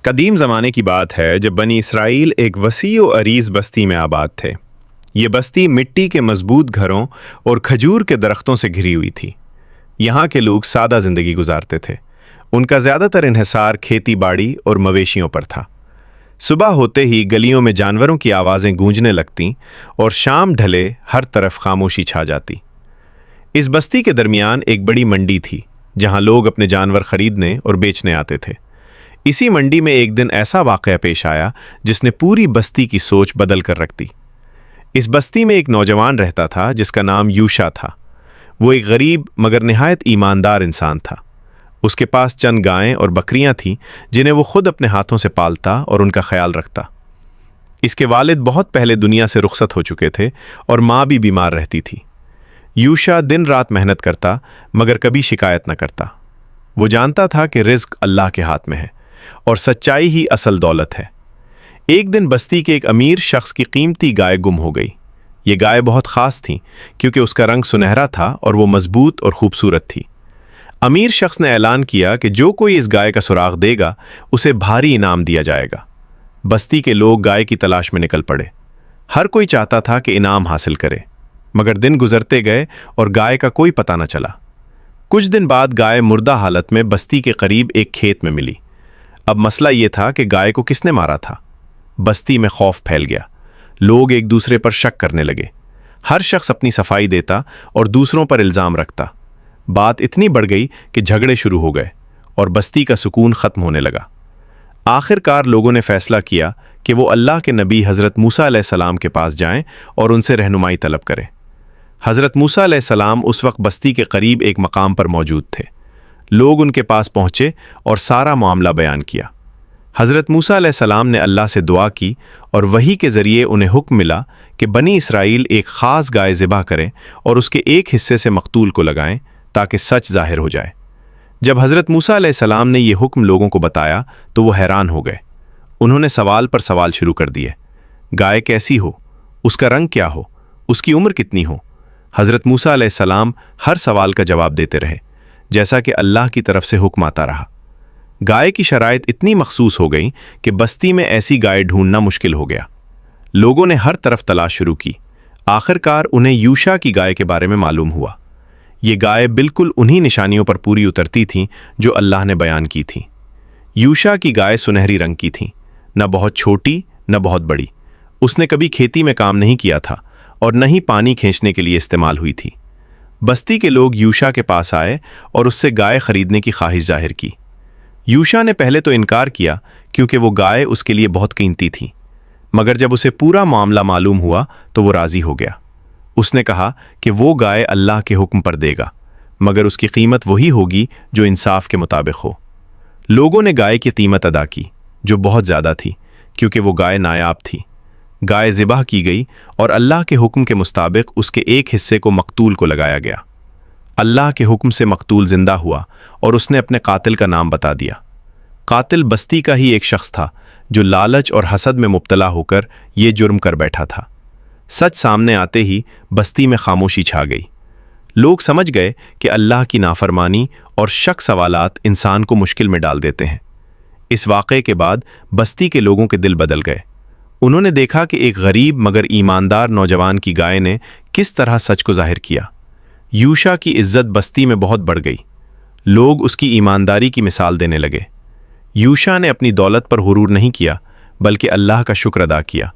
قدیم زمانے کی بات ہے جب بنی اسرائیل ایک وسیع و عریض بستی میں آباد تھے۔ یہ بستی مٹی کے مضبوط گھروں اور کھجور کے درختوں سے گھری ہوئی تھی۔ یہاں کے لوگ سادہ زندگی گزارتے تھے۔ ان کا زیادہ تر انحصار کھیتی باڑی اور مویشیوں پر تھا۔ صبح ہوتے ہی گلیوں میں جانوروں کی آوازیں گونجنے لگتیں اور شام ڈھلے ہر طرف خاموشی چھا جاتی۔ اس بستی کے درمیان ایک بڑی منڈی تھی جہاں لوگ اپنے جانور خریدنے اور بیچنے آتے تھے۔ اسی منڈی میں ایک دن ایسا واقعہ پیش آیا جس نے پوری بستی کی سوچ بدل کر رکھ دی۔ اس بستی میں ایک نوجوان رہتا تھا جس کا نام یوشا تھا۔ وہ ایک غریب مگر نہایت ایماندار انسان تھا۔ اس کے پاس چند گائیں اور بکریاں تھیں جنہیں وہ خود اپنے ہاتھوں سے پالتا اور ان کا خیال رکھتا۔ اس کے والد بہت پہلے دنیا سے رخصت ہو چکے تھے اور ماں بھی بیمار رہتی تھی۔ یوشا دن رات محنت کرتا مگر کبھی شکایت نہ کرتا۔ وہ جانتا تھا کہ رزق اللہ کے ہاتھ میں ہے اور سچائی ہی اصل دولت ہے۔ ایک دن بستی کے ایک امیر شخص کی قیمتی گائے گم ہو گئی۔ یہ گائے بہت خاص تھی کیونکہ اس کا رنگ سنہرا تھا اور وہ مضبوط اور خوبصورت تھی۔ امیر شخص نے اعلان کیا کہ جو کوئی اس گائے کا سراغ دے گا اسے بھاری انعام دیا جائے گا۔ بستی کے لوگ گائے کی تلاش میں نکل پڑے۔ ہر کوئی چاہتا تھا کہ انعام حاصل کرے، مگر دن گزرتے گئے اور گائے کا کوئی پتہ نہ چلا۔ کچھ دن بعد گائے مردہ حالت میں بستی کے قریب ایک کھیت میں ملی۔ اب مسئلہ یہ تھا کہ گائے کو کس نے مارا تھا۔ بستی میں خوف پھیل گیا۔ لوگ ایک دوسرے پر شک کرنے لگے۔ ہر شخص اپنی صفائی دیتا اور دوسروں پر الزام رکھتا۔ بات اتنی بڑھ گئی کہ جھگڑے شروع ہو گئے اور بستی کا سکون ختم ہونے لگا۔ آخر کار لوگوں نے فیصلہ کیا کہ وہ اللہ کے نبی حضرت موسیٰ علیہ السلام کے پاس جائیں اور ان سے رہنمائی طلب کریں۔ حضرت موسیٰ علیہ السلام اس وقت بستی کے قریب ایک مقام پر موجود تھے۔ لوگ ان کے پاس پہنچے اور سارا معاملہ بیان کیا۔ حضرت موسیٰ علیہ السلام نے اللہ سے دعا کی اور وحی کے ذریعے انہیں حکم ملا کہ بنی اسرائیل ایک خاص گائے ذبح کریں اور اس کے ایک حصے سے مقتول کو لگائیں تاکہ سچ ظاہر ہو جائے۔ جب حضرت موسیٰ علیہ السلام نے یہ حکم لوگوں کو بتایا تو وہ حیران ہو گئے۔ انہوں نے سوال پر سوال شروع کر دیے۔ گائے کیسی ہو؟ اس کا رنگ کیا ہو؟ اس کی عمر کتنی ہو؟ حضرت موسیٰ علیہ السلام ہر سوال کا جواب دیتے رہے جیسا کہ اللہ کی طرف سے حکم آتا رہا۔ گائے کی شرائط اتنی مخصوص ہو گئیں کہ بستی میں ایسی گائے ڈھونڈنا مشکل ہو گیا۔ لوگوں نے ہر طرف تلاش شروع کی۔ آخر کار انہیں یوشا کی گائے کے بارے میں معلوم ہوا۔ یہ گائے بالکل انہی نشانیوں پر پوری اترتی تھیں جو اللہ نے بیان کی تھیں۔ یوشا کی گائے سنہری رنگ کی تھیں، نہ بہت چھوٹی نہ بہت بڑی۔ اس نے کبھی کھیتی میں کام نہیں کیا تھا اور نہ ہی پانی کھینچنے کے لیے استعمال ہوئی تھی۔ بستی کے لوگ یوشا کے پاس آئے اور اس سے گائے خریدنے کی خواہش ظاہر کی۔ یوشا نے پہلے تو انکار کیا کیونکہ وہ گائے اس کے لیے بہت قیمتی تھی، مگر جب اسے پورا معاملہ معلوم ہوا تو وہ راضی ہو گیا۔ اس نے کہا کہ وہ گائے اللہ کے حکم پر دے گا، مگر اس کی قیمت وہی ہوگی جو انصاف کے مطابق ہو۔ لوگوں نے گائے کی قیمت ادا کی جو بہت زیادہ تھی کیونکہ وہ گائے نایاب تھی۔ گائے ذبح کی گئی اور اللہ کے حکم کے مطابق اس کے ایک حصے کو مقتول کو لگایا گیا۔ اللہ کے حکم سے مقتول زندہ ہوا اور اس نے اپنے قاتل کا نام بتا دیا۔ قاتل بستی کا ہی ایک شخص تھا جو لالچ اور حسد میں مبتلا ہو کر یہ جرم کر بیٹھا تھا۔ سچ سامنے آتے ہی بستی میں خاموشی چھا گئی۔ لوگ سمجھ گئے کہ اللہ کی نافرمانی اور شک سوالات انسان کو مشکل میں ڈال دیتے ہیں۔ اس واقعے کے بعد بستی کے لوگوں کے دل بدل گئے۔ انہوں نے دیکھا کہ ایک غریب مگر ایماندار نوجوان کی گائے نے کس طرح سچ کو ظاہر کیا۔ یوشا کی عزت بستی میں بہت بڑھ گئی۔ لوگ اس کی ایمانداری کی مثال دینے لگے۔ یوشا نے اپنی دولت پر غرور نہیں کیا بلکہ اللہ کا شکر ادا کیا